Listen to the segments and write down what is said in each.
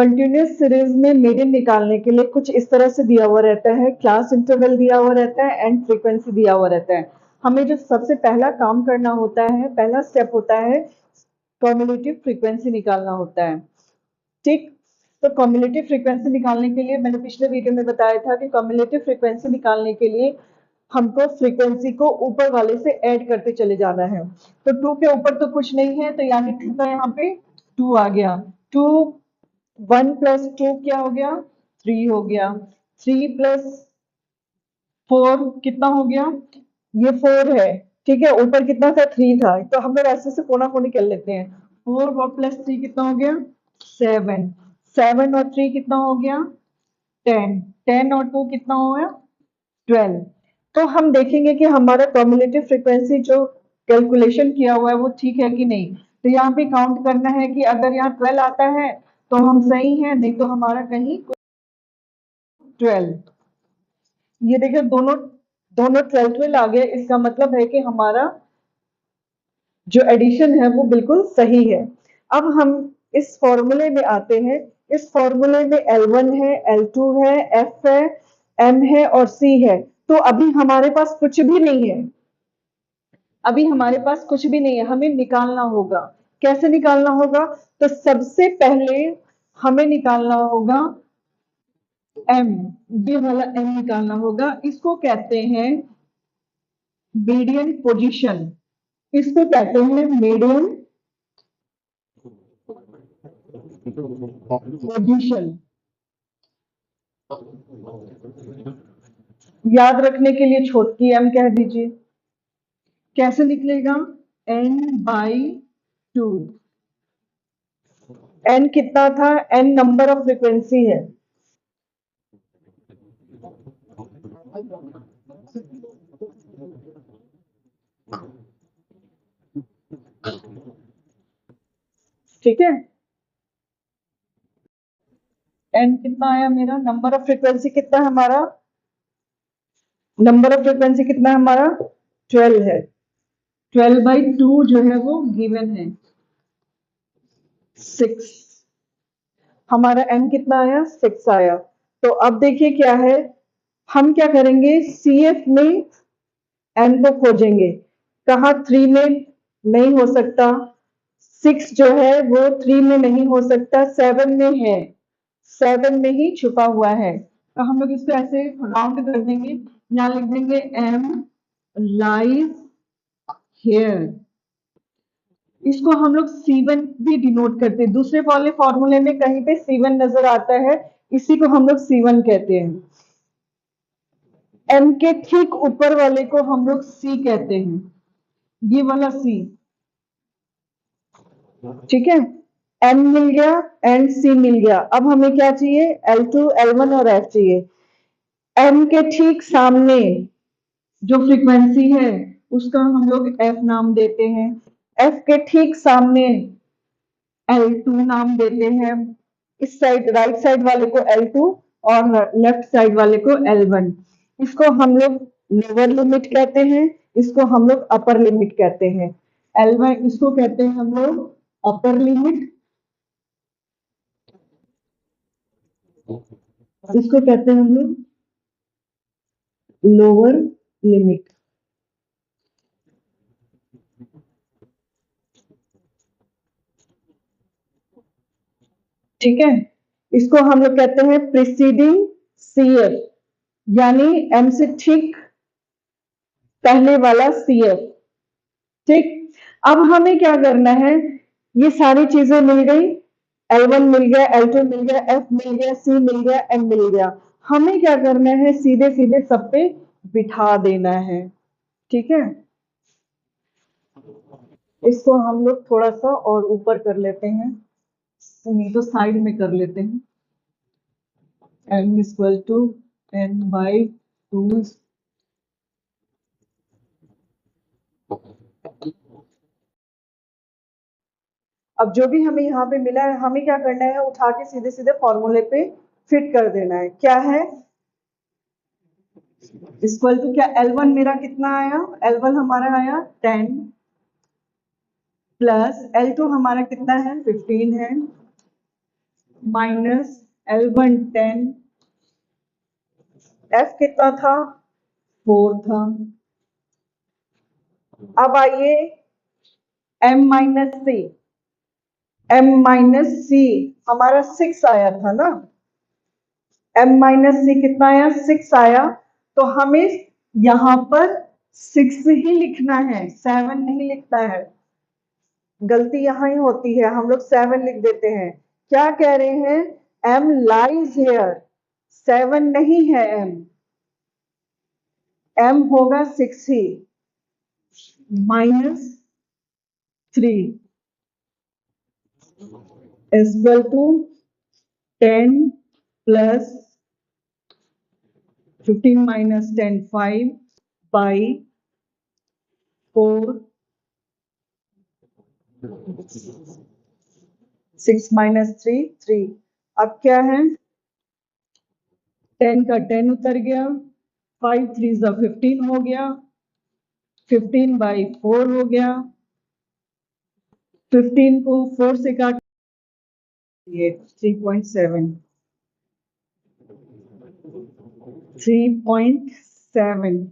Continuous series में median निकालने के लिए कुछ इस तरह से दिया हुआ रहता है, क्लास इंटरवल दिया हुआ रहता है एंड फ्रीक्वेंसी दिया हुआ रहता है। हमें जो सबसे पहला काम करना होता है, पहला स्टेप होता है कम्युलेटिव फ्रीक्वेंसी निकालना होता है। ठीक, तो कम्युलेटिव फ्रीक्वेंसी निकालने के लिए मैंने पिछले वीडियो में बताया था कि कम्युलेटिव फ्रीक्वेंसी निकालने के लिए हमको फ्रीक्वेंसी को ऊपर वाले से ऐड करते चले जाना है। तो 2 के ऊपर तो कुछ नहीं है, तो यानी कितना यहाँ पे 2 आ गया। 2 1 प्लस 2 क्या हो गया, 3 हो गया। 3 प्लस 4 कितना हो गया, ये 4 है। ठीक है, ऊपर कितना था, 3 था, तो हम लोग ऐसे से कोना कोनी कर लेते हैं। 4 प्लस 3 कितना हो गया, 7। 7 और 3 कितना हो गया, 10। 10 और 2 कितना हो गया, 12। तो हम देखेंगे कि हमारा कम्युलेटिव फ्रीक्वेंसी जो कैलकुलेशन किया हुआ है वो ठीक है कि नहीं। तो यहाँ पे काउंट करना है कि अगर यहाँ 12 आता है तो हम सही हैं, नहीं तो हमारा कहीं 12। ये देखिए दोनों दोनों 12 आ गए, इसका मतलब है कि हमारा जो एडिशन है वो बिल्कुल सही है। अब हम इस फॉर्मूले में आते हैं। इस फॉर्मूले में L1 है, L2 है, F है, M है और C है। तो अभी हमारे पास कुछ भी नहीं है, अभी हमारे पास कुछ भी नहीं है, हमें निकालना होगा। कैसे निकालना होगा, तो सबसे पहले हमें निकालना होगा M, ये वाला M निकालना होगा। इसको कहते हैं मीडियन पोजीशन, इसको कहते हैं मीडियन पोजीशन। याद रखने के लिए छोटी m कह दीजिए। कैसे निकलेगा, n/2। n कितना था, n नंबर ऑफ फ्रीक्वेंसी है। ठीक है, n कितना आया मेरा, नंबर ऑफ फ्रीक्वेंसी कितना है हमारा, नंबर ऑफ फ्रीक्वेंसी कितना है हमारा, 12 है। 12/2 जो है वो गिवन है 6। हमारा n कितना आया, 6 आया। तो अब देखिए क्या है, हम क्या करेंगे, CF में n को खोजेंगे। कहा 3 में नहीं हो सकता, 6 जो है वो 3 में नहीं हो सकता, 7 में है, 7 में ही छुपा हुआ है। तो हम लोग इसको ऐसे राउंड कर देंगे, यहाँ लिख देंगे M लाइज हियर। इसको हम लोग C1 भी डिनोट करते हैं, दूसरे वाले फॉर्मूले में कहीं पे C1 नजर आता है, इसी को हम लोग C1 कहते हैं। M के ठीक ऊपर वाले को हम लोग C कहते हैं, ये वाला C। ठीक है, M मिल गया एंड C मिल गया। अब हमें क्या चाहिए, L2, L1 और F चाहिए। M के ठीक सामने जो फ्रीक्वेंसी है उसका हम लोग F नाम देते हैं। F के ठीक सामने L2 नाम देते हैं। इस साइड राइट साइड वाले को L2 और लेफ्ट साइड वाले को L1। इसको हम लोग लोअर लिमिट कहते हैं, इसको हम लोग अपर लिमिट कहते हैं। L1 इसको कहते हैं हम लोग अपर लिमिट, इसको कहते हैं हम लोग लोअर लिमिट। ठीक है, इसको हम लोग कहते हैं प्रीसीडिंग CF, यानी M से ठीक पहले वाला CF। ठीक, अब हमें क्या करना है, ये सारी चीजें मिल गई, L1 मिल गया, L2 मिल गया, F मिल गया, C मिल गया, M मिल गया। हमें क्या करना है, सीधे सीधे सब पे बिठा देना है। ठीक है, इसको हम लोग थोड़ा सा और ऊपर कर लेते हैं, नहीं तो साइड में कर लेते हैं। M equal to n/2। अब जो भी हमें यहाँ पे मिला है, हमें क्या करना है, उठा के सीधे सीधे फॉर्मूले पे फिट कर देना है। क्या है, इक्वल टू क्या, L1 मेरा कितना आया, L1 हमारा आया 10 प्लस L2 हमारा कितना है, 15 है, माइनस L1 10, F कितना था 4 था। अब आइए M minus C, M minus C हमारा 6 आया था ना, M माइनस C कितना आया 6 आया, तो हमें यहां पर 6 ही लिखना है, 7 नहीं लिखना है। गलती यहां ही होती है, हम लोग 7 लिख देते हैं। क्या कह रहे हैं M लाइज हेयर, 7 नहीं है M होगा 6 ही। Minus 3 equal to 10 plus 15 minus 10 5 by 4, 6 minus 3 3। अब क्या है 10 का 10 उतर गया, 5 3 जा 15 हो गया, 15 बाई 4 हो गया, 15 को 4 से काट 3.7, 3.7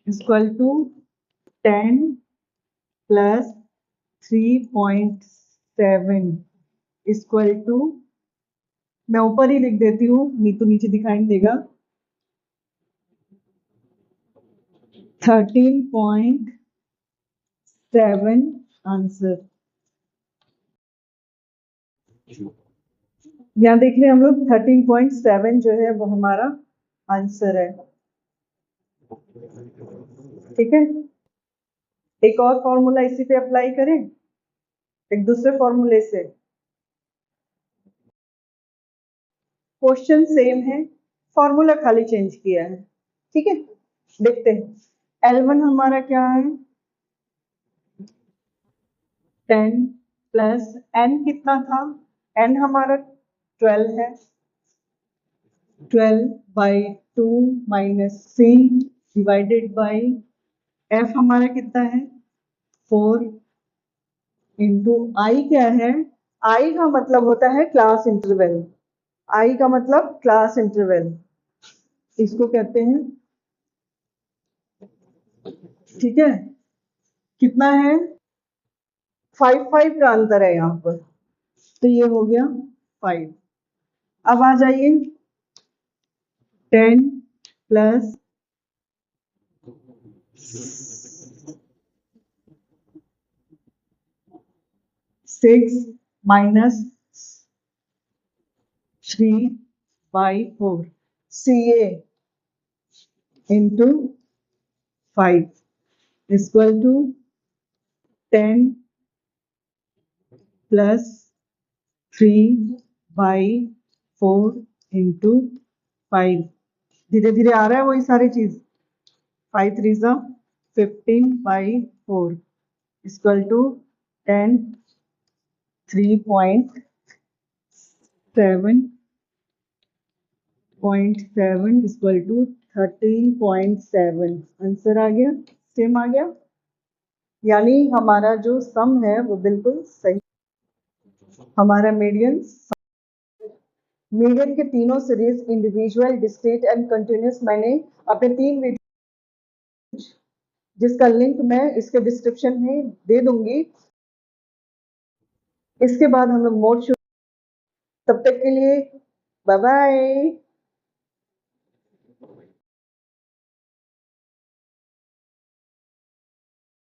equal to 10 plus 3.7 equal to, मैं ऊपर ही लिख देती हूँ, नीतू नीचे दिखाई नहीं देगा, 13.7 आंसर। यहाँ देख रहे हैं हम लोग 13.7 जो है वो हमारा आंसर है। ठीक है, एक और फॉर्मूला इसी पे अप्लाई करें, एक दूसरे फॉर्मूले से। क्वेश्चन सेम है, फॉर्मूला खाली चेंज किया है। ठीक है, देखते हैं L1 हमारा क्या है 10 प्लस N कितना था, N हमारा 12 है, 12 by 2 minus C divided by F हमारा कितना है 4 इंटू I क्या है, I का मतलब होता है क्लास इंटरवल, I का मतलब क्लास इंटरवल, इसको कहते हैं। ठीक है, कितना है 5 5 का अंतर है यहाँ पर, तो ये हो गया 5। अब आ जाइए 10 plus 6 minus 3 by 4 CA into 5 equal to 10 plus 3 by 4 into 5। धीरे धीरे आ रहा है वही सारी चीज, 5 3 जा 15 by 4 equal to 10 3.7 equal to 13.7 answer आ गया, सेम आ गया, यानी हमारा जो सम है वो बिल्कुल सही। हमारा मीडियन के तीनों series individual, discrete and continuous मैंने अपने 3 वीडियो, जिसका लिंक मैं इसके डिस्क्रिप्शन में दे दूंगी। इसके बाद हम लोग मोड शुरू, तब तक के लिए बाय बाय।